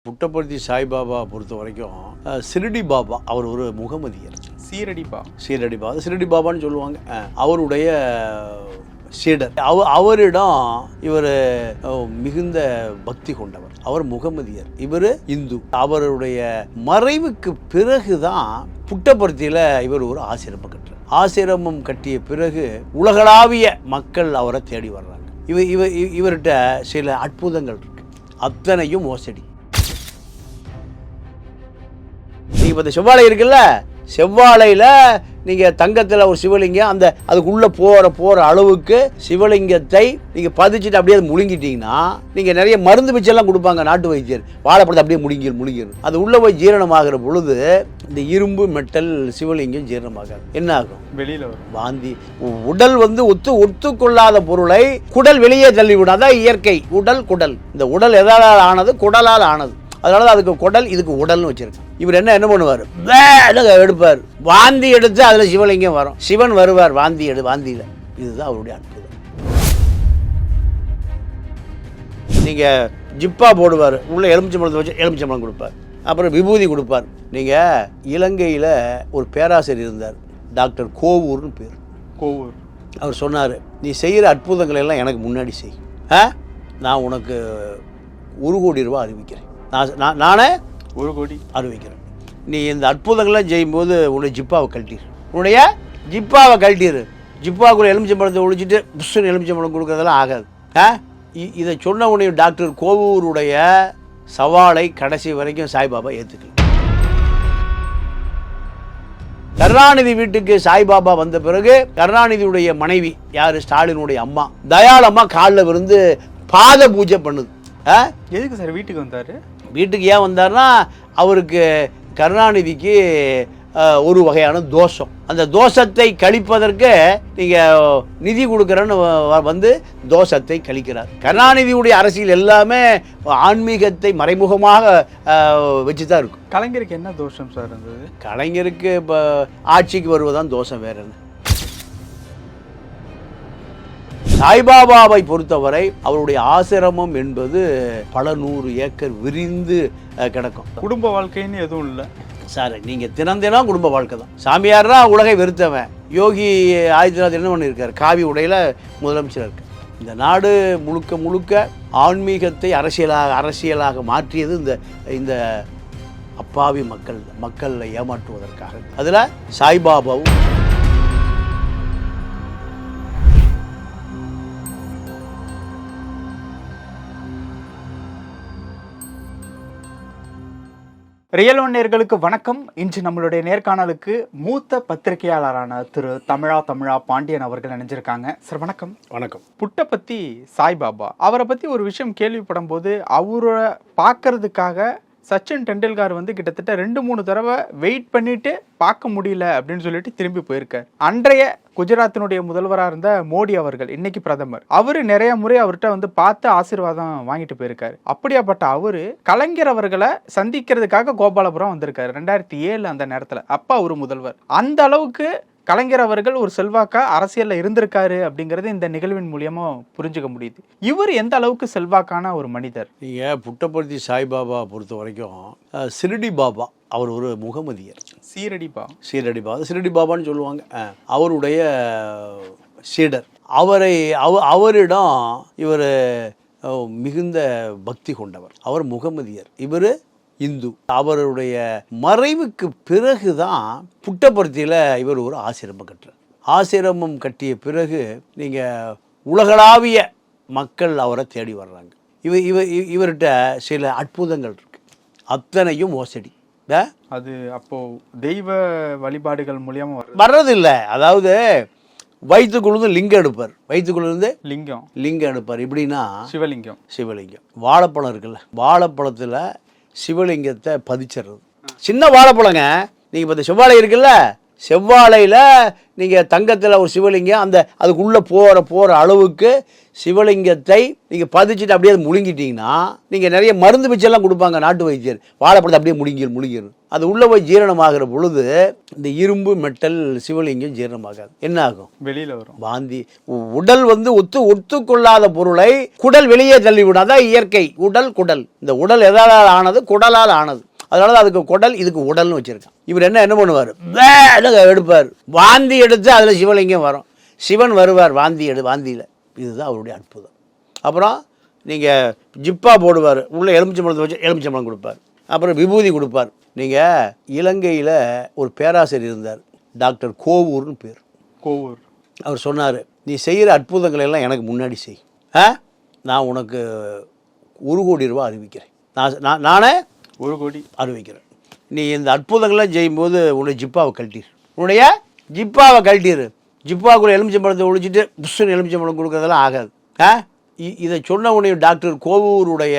புட்டபர்த்தி சாய்பாபா பொறுத்த வரைக்கும் சிரடி பாபா அவர் ஒரு முகமதியர். சீரடி பாபா சிரடி பாபான்னு சொல்லுவாங்க. அவருடைய சீடர். அவரிடம் இவர் மிகுந்த பக்தி கொண்டவர். அவர் முகமதியர், இவர் இந்து. அவருடைய மறைவுக்கு பிறகுதான் புட்டபர்த்தியில் இவர் ஒரு ஆசிரமம் கட்டுறார். ஆசிரமம் கட்டிய பிறகு உலகளாவிய மக்கள் அவரை தேடி வர்றாங்க. இவர்கிட்ட சில அற்புதங்கள் இருக்கு, அத்தனையும் மோசடி. நீங்கள் இப்போ இந்த செவ்வாழை இருக்குல்ல, செவ்வாழையில் நீங்கள் தங்கத்தில் ஒரு சிவலிங்கம் அந்த அதுக்குள்ளே போகிற அளவுக்கு சிவலிங்கத்தை நீங்கள் பதிச்சுட்டு அப்படியே அதை முழுங்கிட்டீங்கன்னா, நீங்கள் நிறைய மருந்து பிச்செல்லாம் கொடுப்பாங்க நாட்டு வைத்தியர், வாழைப்பழத்தை அப்படியே முழுங்கிடும். அது உள்ளே போய் ஜீரணமாகிற பொழுது இந்த இரும்பு மெட்டல் சிவலிங்கம் ஜீரணமாகாது. என்ன ஆகும்? வெளியில் வரும். வாந்தி. உடல் ஒத்துக்கொள்ளாத பொருளை குடல் வெளியே தள்ளிவிடும். அதான் இயற்கை. குடல் இந்த உடல் எதால் ஆனது? குடலால் ஆனது. அதனால தான் அதுக்கு குடல், இதுக்கு உடல்னு வச்சிருக்கு. இவர் என்ன பண்ணுவார்? எடுப்பார். வாந்தி எடுத்து அதில் சிவலிங்கம் வரும். சிவன் வருவார் வாந்தியில். இதுதான் அவருடைய அற்புதம். நீங்கள் ஜிப்பா போடுவார், உள்ள எலுமிச்சம்பழத்தை வச்சு எலுமிச்சம்பழம் கொடுப்பார், அப்புறம் விபூதி கொடுப்பார். நீங்கள் இலங்கையில் ஒரு பேராசிரியர் இருந்தார், டாக்டர் கோவூர்னு பேர். கோவூர். அவர் சொன்னார், நீ செய்கிற அற்புதங்களை எல்லாம் எனக்கு முன்னாடி செய், நான் உனக்கு 1 கோடி ரூபா அறிவிக்கிறேன். நானே 1 கோடி அறிவிக்கிறேன். நீ இந்த அற்புதங்கள்லாம் செய்யும்போது உன்னுடைய ஜிப்பாவை கழட்டிடு. ஜிப்பாவுக்குள்ள எலுமிச்சம்பழத்தை ஒழிச்சிட்டு புஷ்ஷன் எலுமிச்சம்பழம் கொடுக்குறதெல்லாம் ஆகாது. இதை சொன்ன உடனே டாக்டர் கோவூருடைய சவாலை கடைசி வரைக்கும் சாய்பாபா ஏற்றுக்கல. கருணாநிதி வீட்டுக்கு சாய்பாபா வந்த பிறகு கருணாநிதியுடைய மனைவி யார்? ஸ்டாலினுடைய அம்மா தயாளம்மா காலில் விழுந்து பாத பூஜை பண்ணுது. எதுக்கு சார் வீட்டுக்கு வந்தார்? வீட்டுக்கு ஏன் வந்தார்னா, அவருக்கு கருணாநிதிக்கு ஒரு வகையான தோஷம். அந்த தோஷத்தை கழிப்பதற்கு நீங்கள் நிதி கொடுக்குறேன்னு வந்து தோஷத்தை கழிக்கிறார். கருணாநிதியுடைய அரசியல் எல்லாமே ஆன்மீகத்தை மறைமுகமாக வச்சு தான் இருக்கும். கலைஞருக்கு என்ன தோஷம் சார் இருந்தது? கலைஞருக்கு இப்போ ஆட்சிக்கு வருவதான் தோஷம், வேற என்ன? சாய்பாபாவை பொறுத்தவரை அவருடைய ஆசிரமம் என்பது பல 100 ஏக்கர் விரிந்து கிடக்கும். குடும்ப வாழ்க்கைன்னு எதுவும் இல்லை சார். நீங்கள் தினம் குடும்ப வாழ்க்கை தான். சாமியார்னா உலகை வெறுத்தவன். யோகி ஆதித்யநாத் என்ன பண்ணியிருக்கார்? காவி உடையில் முதலமைச்சராக இருக்கு. இந்த நாடு முழுக்க ஆன்மீகத்தை அரசியலாக மாற்றியது இந்த அப்பாவி மக்களை ஏமாற்றுவதற்காக. அதில் சாய்பாபாவும் ரியல் ஒன் நேயர்களுக்கு வணக்கம். இன்று நம்மளுடைய நேர்காணலுக்கு மூத்த பத்திரிகையாளரான திரு தமிழா பாண்டியன் அவர்கள் நினைஞ்சிருக்காங்க. சார் வணக்கம். வணக்கம். புட்டபர்த்தி சாய்பாபா அவரை பற்றி ஒரு விஷயம் கேள்விப்படும் போது, அவரை பார்க்கறதுக்காக சச்சின் டெண்டுல்கர் வந்து கிட்டத்தட்ட 2-3 தடவை வெயிட் பண்ணிட்டு பார்க்க முடியல அப்படின்னு சொல்லிட்டு திரும்பி போயிருக்கார். அன்றைய குஜராத்தினுடைய முதல்வராக இருந்த மோடி அவர்கள், இன்னைக்கு பிரதமர், அவரு நிறைய முறை அவர்கிட்ட வந்து பார்த்து ஆசீர்வாதம் வாங்கிட்டு போயிருக்காரு. அப்படியாப்பட்ட அவரு கலைஞர் அவர்களை சந்திக்கிறதுக்காக கோபாலபுரம் வந்திருக்காரு 2007 அந்த நேரத்துல. அப்பா ஒரு முதல்வர். அந்த அளவுக்கு கலைஞர் அவர்கள் ஒரு செல்வாக்கா அரசியல்ல இருந்திருக்காரு அப்படிங்கறது இந்த நிகழ்வின் மூலியமா புரிஞ்சுக்க முடியுது. இவர் எந்த அளவுக்கு செல்வாக்கான ஒரு மனிதர்? நீங்க புட்டபர்த்தி சாய்பாபா பொறுத்த வரைக்கும் சிரடி பாபா அவர் ஒரு முகமதியர். சீரடி பாபான்னு சொல்லுவாங்க. அவருடைய சீடர். அவரிடம் இவர் மிகுந்த பக்தி கொண்டவர். அவர் முகமதியர், இவர் இந்து. அவருடைய மறைவுக்கு பிறகுதான் புட்டபர்த்தியில் இவர் ஒரு ஆசிரமம் கட்டுறார். ஆசிரமம் கட்டிய பிறகு நீங்கள் உலகளாவிய மக்கள் அவரை தேடி வர்றாங்க. இவர்கிட்ட சில அற்புதங்கள் இருக்கு, அத்தனையும் மோசடி. அது அப்போ தெய்வ வழிபாடுகள் மூலியமா வர்றதில்லை. அதாவது வயிற்றுக்குள்ளது லிங்கம் எடுப்பார். லிங்கம் எடுப்பார். எப்படின்னா சிவலிங்கம். வாழைப்பழம் இருக்குல்ல, வாழைப்பழத்தில் சிவலிங்கத்தை பதிச்சிடுறது. சின்ன வாழைப்பழங்க. நீங்கள் இப்போ இந்த செவ்வாழை இருக்குல்ல, செவ்வாழையில் நீங்கள் தங்கத்தில் ஒரு சிவலிங்கம் அந்த அதுக்குள்ளே போகிற அளவுக்கு சிவலிங்கத்தை நீங்கள் பதிச்சுட்டு அப்படியே அதை முழுங்கிட்டீங்கன்னா நீங்கள் நிறைய மருந்து வச்செல்லாம் கொடுப்பாங்க நாட்டு வைத்தியர், வாழைப்பழத்தை அப்படியே முழுங்கிடும். அது உள்ளே போய் ஜீரணமாகிற பொழுது இந்த இரும்பு மெட்டல் சிவலிங்கம் ஜீரணமாகாது. என்ன ஆகும்? வெளியில் வரும். வாந்தி. உடல் ஒத்துக்கொள்ளாத பொருளை குடல் வெளியே தள்ளிவிடும். அதான் இயற்கை. குடல் இந்த உடல் எதால் ஆனது? குடலால் ஆனது. அதனால தான் அதுக்கு குடல், இதுக்கு உடல்னு வச்சிருக்கான். இவர் என்ன பண்ணுவார்? எடுப்பார். வாந்தி எடுத்து அதில் சிவலிங்கம் வரும். சிவன் வருவார் வாந்தியில். இதுதான் அவருடைய அற்புதம். அப்புறம் நீங்கள் ஜிப்பா போடுவார். உள்ளே எலுமிச்சம்பழத்தை வச்சு எலுமிச்சம்பழம் கொடுப்பார். அப்புறம் விபூதி கொடுப்பார். நீங்கள் இலங்கையில் ஒரு பேராசிரியர் இருந்தார், டாக்டர் கோவூர்னு பேர். கோவூர். அவர் சொன்னார், நீ செய்கிற அற்புதங்களை எல்லாம் எனக்கு முன்னாடி செய், நான் உனக்கு 1 கோடி ரூபா அறிவிக்கிறேன். நானே 1 கோடி அறிவிக்கிறேன். நீ இந்த அற்புதங்கள்லாம் செய்யும்போது உன்னுடைய ஜிப்பாவை கழட்டிடு. ஜிப்பாவுக்குள்ள எலுமிச்சம்பழத்தை ஒழிச்சிட்டு புஷ்ஷுன்னு எலுமிச்சம்பழம் கொடுக்குறதெல்லாம் ஆகாது. இதை சொன்ன உடனே டாக்டர் கோவூருடைய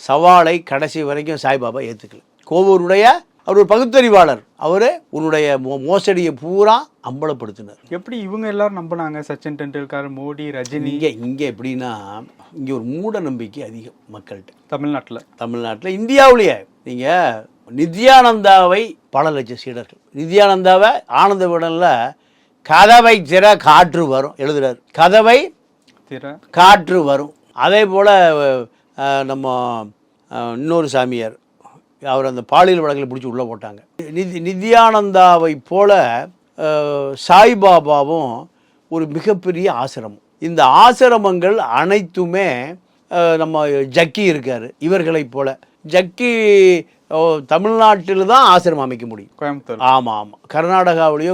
சவாலை கடைசி வரைக்கும் சாய்பாபா ஏற்றுக்கல. கோவூருடைய அவர் ஒரு பகுத்தறிவாளர். அவர் உன்னுடைய மோசடியை பூரா அம்பலப்படுத்தினார். எப்படி இவங்க எல்லாரும் நம்பினாங்க? சச்சின் டெண்டுல்கர், மோடி, ரஜினி. இங்கே எப்படின்னா, இங்கே ஒரு மூட நம்பிக்கை அதிகம் மக்கள்கிட்ட. தமிழ்நாட்டில் இந்தியாவிலேயே நீங்கள் நித்யானந்தாவை பல லட்சம் சீடர்கள். நித்யானந்தாவை ஆனந்த விடனில் கதவை திற காற்று வரும் எழுதுறாரு. கதவை திற காற்று வரும். அதே போல் நம்ம இன்னொரு சாமியார், அவர் அந்த பாலியல் வழக்கில் பிடிச்சி உள்ளே போட்டாங்க. நித்யானந்தாவை போல சாய்பாபாவும் ஒரு மிகப்பெரிய ஆசிரமம். இந்த ஆசிரமங்கள் அனைத்துமே நம்ம ஜக்கி இருக்கார், இவர்களைப் போல. ஜக்கி தமிழ்நாட்டில் தான் ஆசிரமம் அமைக்க முடியும். கோயம்புத்தூர். ஆமாம். கர்நாடகாவிலேயோ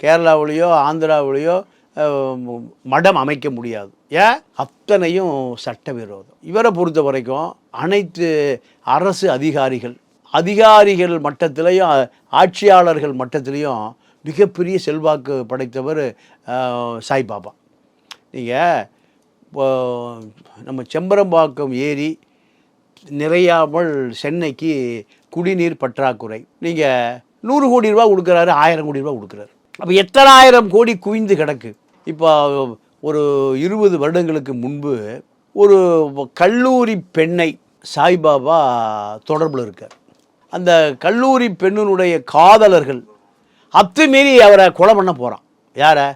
கேரளாவிலேயோ ஆந்திராவிலேயோ மடம் அமைக்க முடியாது. ஏன்? அத்தனையும் சட்டவிரோதம். இவரை பொறுத்த வரைக்கும் அனைத்து அரசு அதிகாரிகள் மட்டத்திலையும் ஆட்சியாளர்கள் மட்டத்திலையும் மிகப்பெரிய செல்வாக்கு படைத்தவர் சாய்பாபா. நீங்கள் நம்ம செம்பரம்பாக்கம் ஏரி நிறையாமல் சென்னைக்கு குடிநீர் பற்றாக்குறை. நீங்கள் 100 கோடி ரூபா கொடுக்குறாரு, 1000 கோடி ரூபா கொடுக்குறாரு. அப்போ எத்தனை 1000 கோடி குவிந்து கிடக்கு. இப்போ ஒரு 20 வருடங்களுக்கு முன்பு ஒரு கல்லூரி பெண்ணை சாய்பாபா தொடர்பில் இருக்கார். அந்த கல்லூரி பெண்ணினுடைய காதலர்கள் அத்துமீறி அவரை கொலை பண்ண போகிறான். யாரை?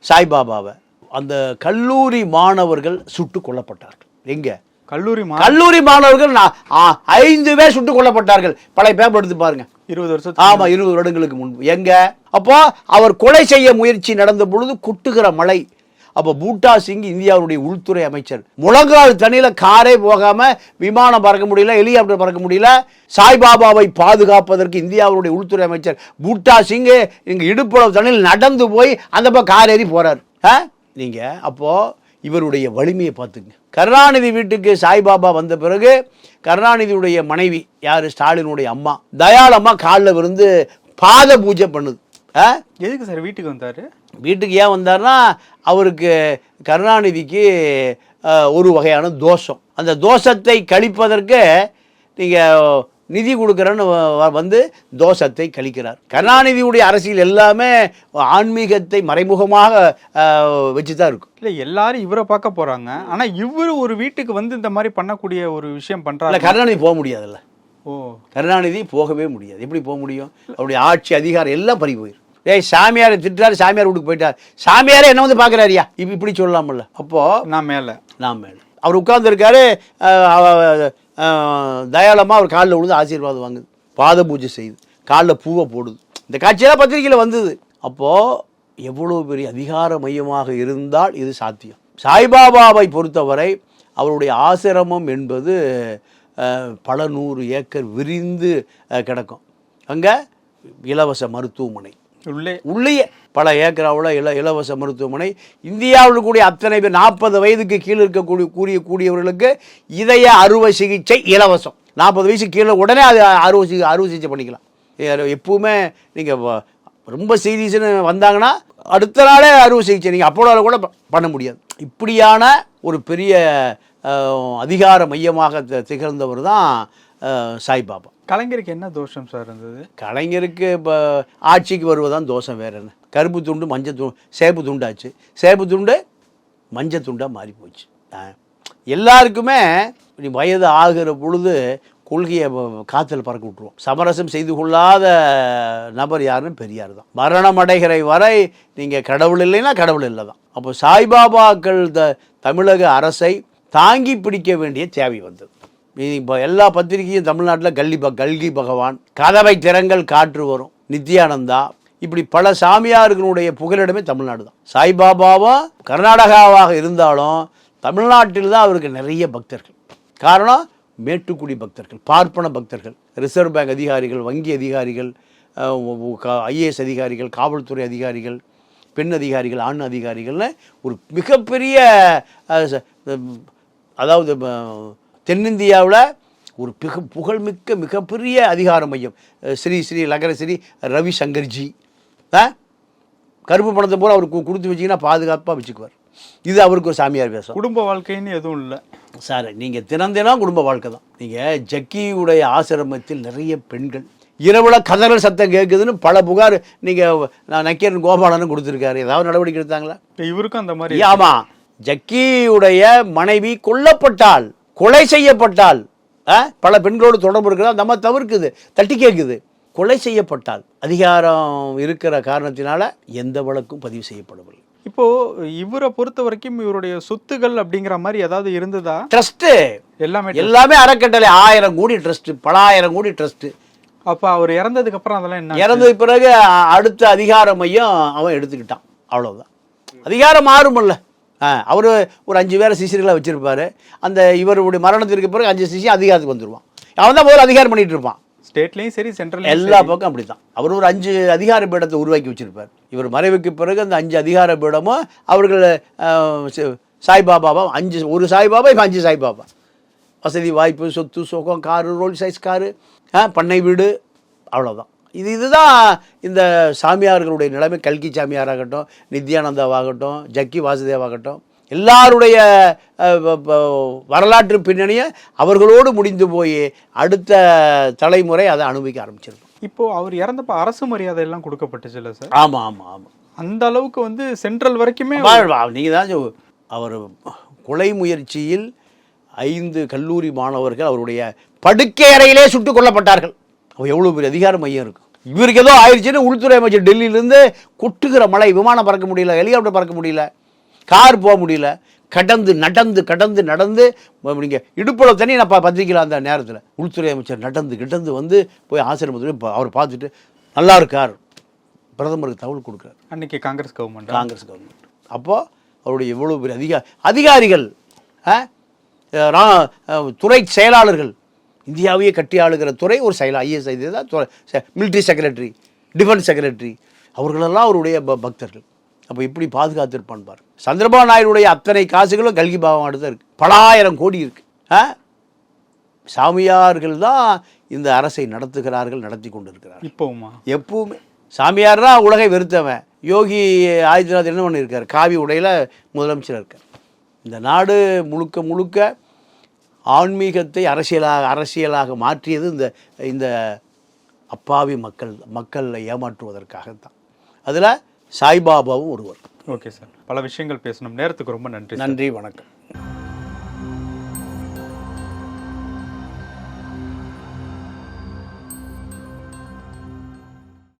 சாய்பாபாவை. அந்த கல்லூரி மாணவர்கள் சுட்டு கொல்லப்பட்டார்கள். எங்கே? கல்லூரி மாணவர்கள் 5 பேர் சுட்டுக் கொல்லப்பட்டார்கள். பழைய பேப்பர் எடுத்து பாருங்க. 20 வருஷம். ஆமாம், 20 வருடங்களுக்கு முன்பு. எங்க? அப்போ அவர் கொலை செய்ய முயற்சி நடந்த பொழுது கொட்டுகிற மழை. அப்போ பூட்டா சிங் இந்தியாவுடைய உள்துறை அமைச்சர். முழங்கால் தண்ணியில் காரே போகாமல் விமானம் பறக்க முடியல, ஹெலிகாப்டர் பறக்க முடியல. சாய்பாபாவை பாதுகாப்பதற்கு இந்தியாவுடைய உள்துறை அமைச்சர் பூட்டா சிங் இங்கே இடுப்பளவு தண்ணியில் நடந்து போய் அந்த பக்கம் கார் ஏறி போகிறார். நீங்கள் அப்போது இவருடைய வலிமையை பார்த்துங்க. கருணாநிதி வீட்டுக்கு சாய்பாபா வந்த பிறகு கருணாநிதியுடைய மனைவி யார்? ஸ்டாலினுடைய அம்மா தயாளம்மா காலில் விழுந்து பாத பூஜை பண்ணுது. எதுக்கு சார் வீட்டுக்கு வந்தார்? வீட்டுக்கு ஏன் வந்தார்னா, அவருக்கு கருணாநிதிக்கு ஒரு வகையான தோஷம். அந்த தோஷத்தை கழிப்பதற்கு நீங்கள் நிதி கொடுக்குறேன்னு வந்து தோஷத்தை கழிக்கிறார். கருணாநிதியுடைய அரசியல் எல்லாமே ஆன்மீகத்தை மறைமுகமாக வச்சு தான் இருக்கும். இல்லை, எல்லாரும் இவரை பார்க்க போகிறாங்க. ஆனால் இவர் ஒரு வீட்டுக்கு வந்து இந்த மாதிரி பண்ணக்கூடிய ஒரு விஷயம் பண்ணுறாரு. கருணாநிதி போக முடியாதுல்ல. கருணாநிதி போகவே முடியாது. எப்படி போக முடியும்? அவருடைய ஆட்சி அதிகாரம் எல்லாம் பறி போயிடும். சாமியாரை திட்டுறாரு, சாமியார் வீட்டுக்கு போயிட்டார். சாமியாரே என்ன வந்து பார்க்குறாரியா? இப்படி சொல்லலாம்ல. அப்போது நான் மேலே அவர் உட்கார்ந்துருக்காரு. தயாளமாக அவர் காலில் விழுந்து ஆசீர்வாதம் வாங்குது, பாத பூஜை செய்யுது, காலில் பூவை போடுது. இந்த காட்சியெல்லாம் பத்திரிகையில் வந்தது. அப்போது எவ்வளோ பெரிய அதிகார மையமாக இருந்தால் இது சாத்தியம். சாய்பாபாவை பொறுத்தவரை அவருடைய ஆசிரமம் என்பது பல 100 ஏக்கர் விரிந்து கிடக்கும். அங்கே இலவச மருத்துவமனை உள்ளே பல ஏக்கராவில் இலவச மருத்துவமனை. இந்தியாவில் கூடிய அத்தனை பேர் 40 வயதுக்கு கீழே கூடியவர்களுக்கு இதய அறுவை சிகிச்சை இலவசம். 40 வயசு கீழே உடனே அது அறுவை சிகிச்சை பண்ணிக்கலாம். எப்பவுமே நீங்கள் ரொம்ப சீரியஸ்னு வந்தாங்கன்னா அடுத்த நாளே அறுவை சிகிச்சை நீங்கள் அப்போலோவில் கூட பண்ண முடியாது. இப்படியான ஒரு பெரிய அதிகார மையமாக திகழ்ந்தவர் தான் சாய்பாபா. கலைஞருக்கு என்ன தோஷம் சார் இருந்தது? கலைஞருக்கு இப்போ ஆட்சிக்கு வருவதான் தோஷம், வேறு என்ன. கருப்பு துண்டு மஞ்சள் சேப்பு துண்டாச்சு, சேப்பு துண்டு மஞ்சள் துண்டாக மாறி போச்சு. எல்லாருக்குமே வயது ஆகிற பொழுது கொள்கையை காற்றுல பறக்க விட்டுருவோம். சமரசம் செய்து கொள்ளாத நபர் யாருன்னு பெரியார் தான். மரணம் அடைகிற வரை நீங்கள் கடவுள் இல்லைன்னா கடவுள் இல்லை தான். அப்போ சாய்பாபாக்கள் தமிழக அரசை தாங்கி பிடிக்க வேண்டிய தேவை வந்தது. இப்போ எல்லா பத்திரிகையும் தமிழ்நாட்டில் கல்கி பகவான், கதவை திறங்கள் காற்று வரும், நித்யானந்தா, இப்படி பல சாமியார்களுடைய புகலிடமே தமிழ்நாடு தான். சாய்பாபாவும் கர்நாடகாவாக இருந்தாலும் தமிழ்நாட்டில் தான் அவருக்கு நிறைய பக்தர்கள். காரணம், மேட்டுக்குடி பக்தர்கள், பார்ப்பன பக்தர்கள், ரிசர்வ் பேங்க் அதிகாரிகள், வங்கி அதிகாரிகள், ஐஏஎஸ் அதிகாரிகள், காவல்துறை அதிகாரிகள், பெண் அதிகாரிகள், ஆண் அதிகாரிகள்னு ஒரு மிகப்பெரிய, அதாவது தென்னிந்தியாவில் ஒரு புகழ்மிக்க மிகப்பெரிய அதிகார மையம். ஸ்ரீ லகரஸ்ரீ ரவிசங்கர்ஜி கருப்பு பணத்தை போல அவருக்கு கொடுத்து வச்சிங்கன்னா பாதுகாப்பாக வச்சுக்குவார். இது அவருக்கு ஒரு சாமியார் பேசும். குடும்ப வாழ்க்கைன்னு எதுவும் இல்லை சார். நீங்கள் தினம் குடும்ப வாழ்க்கை தான். நீங்கள் ஜக்கியுடைய ஆசிரமத்தில் நிறைய பெண்கள் இரவுல கதறல் சத்தம் கேட்குதுன்னு பல புகார் நீங்கள் நக்கீரன் கோபாலனும் கொடுத்துருக்காரு. ஏதாவது நடவடிக்கை எடுத்தாங்களா? இவருக்கும் அந்த மாதிரி. ஆமாம், ஜக்கியுடைய மனைவி கொல்லப்பட்டால், கொலை செய்யப்பட்டால், பல பெண்களோடு தொடர்பு இருக்கிறதா நம்ம தவிர்க்குது, தட்டி கேட்குது. கொலை செய்யப்பட்டால் அதிகாரம் இருக்கிற காரணத்தினால எந்த வழக்கும் பதிவு செய்யப்படவில்லை. இப்போ இவரை பொறுத்த வரைக்கும் இவருடைய சொத்துகள் அப்படிங்கிற மாதிரி ஏதாவது இருந்ததா? ட்ரஸ்ட் எல்லாமே அறக்கட்டளை, 1000 கோடி ட்ரஸ்ட், பல 1000 கோடி ட்ரஸ்ட். அப்ப அவர் இறந்ததுக்கு அப்புறம் அதெல்லாம் என்ன? இறந்தது பிறகு அடுத்த அதிகார மையம் அவன் எடுத்துக்கிட்டான், அவ்வளவுதான். அதிகாரம் மாறும்ல. அவர் ஒரு 5 பேரை சிசிகளை வச்சிருப்பாரு. அந்த இவருடைய மரணத்திற்கு பிறகு 5 சிசி அதிகாரத்துக்கு வந்துடுவான். அவன் தான் முதல்ல அதிகாரம் பண்ணிட்டு இருப்பான். ஸ்டேட்லையும் சரி, சென்ட்ரல், எல்லா பக்கம் அப்படி தான். அவர் ஒரு 5 அதிகார பீடத்தை உருவாக்கி வச்சிருப்பார். இவர் மறைவுக்கு பிறகு அந்த 5 அதிகார பீடமும் அவர்கள் சாய்பாபாவா, 5 ஒரு சாய்பாபா, இப்போ 5 சாய்பாபா. வசதி வாய்ப்பு, சொத்து சுகம், காரு, ரோல் சைஸ் காரு, பண்ணை வீடு, அவ்வளோதான். இதுதான் இந்த சாமியார்களுடைய நிலைமை. கல்கி சாமியாராகட்டும், நித்யானந்தாவாகட்டும், ஜக்கி வாசுதேவாகட்டும், எல்லாருடைய வரலாற்று பின்னணியை அவர்களோடு முடிந்து போய் அடுத்த தலைமுறை அதை அனுபவிக்க ஆரம்பிச்சிருக்கோம். இப்போ அவர் இறந்தப்போ அரசு மரியாதை எல்லாம் கொடுக்கப்பட்டுச்சுல்ல சார்? ஆமாம் ஆமாம் ஆமாம். அந்த அளவுக்கு சென்ட்ரல் வரைக்குமே நீங்கள் தான் அவர் கொலை முயற்சியில் 5 கல்லூரி மாணவர்கள் அவருடைய படுக்கை அறையிலே சுட்டுக் கொல்லப்பட்டார்கள். அவர் எவ்வளோ பெரிய அதிகார மையம் இருக்கும். இவருக்கு ஏதோ ஆயிடுச்சுன்னு உள்துறை அமைச்சர் டெல்லியிலேருந்து கொட்டுகிற மழை, விமானம் பறக்க முடியல, ஹெலிகாப்டர் பறக்க முடியல, கார் போக முடியல, நடந்து நீங்கள் இடுப்புல தண்ணி நான் பத்திரிக்கையில் அந்த நேரத்தில் உள்துறை அமைச்சர் நடந்து வந்து போய் ஆசிரமத்தில் அவர் பார்த்துட்டு நல்லா இருக்கார், பிரதமருக்கு தகவல் கொடுக்குறார். அன்னைக்கு காங்கிரஸ் கவர்மெண்ட். அப்போது அவருடைய எவ்வளோ பெரிய அதிகாரிகள், துறை செயலாளர்கள், இந்தியாவையே கட்டி ஆளுகிற துறை ஒரு ஐஏஎஸ் இதுதான், மிலிட்ரி செக்ரட்டரி, டிஃபென்ஸ் செக்ரட்டரி, அவர்களெல்லாம் அவருடைய பக்தர்கள். அப்போ எப்படி பாதுகாத்திருப்பான் பாரு. சந்திரபாபு நாயுடைய அத்தனை காசுகளும் கல்கி பகவான் தான் இருக்குது, பல 1000 கோடி இருக்குது. சாமியார்கள் தான் இந்த அரசை நடத்துகிறார்கள், நடத்தி கொண்டிருக்கிறார்கள். எப்பவுமே சாமியார் தான் உலகை வெறுத்தவன். யோகி ஆதித்யநாத் என்ன பண்ணியிருக்கார்? காவி உடையில் முதலமைச்சராக இருக்கார். இந்த நாடு முழுக்க ஆன்மீகத்தை அரசியலாக மாற்றியது இந்த அப்பாவி மக்களை ஏமாற்றுவதற்காகத்தான். அதில் சாய்பாபாவும் ஒருவர். ஓகே சார், பல விஷயங்கள் பேசணும். நேரத்துக்கு ரொம்ப நன்றி. நன்றி, வணக்கம்.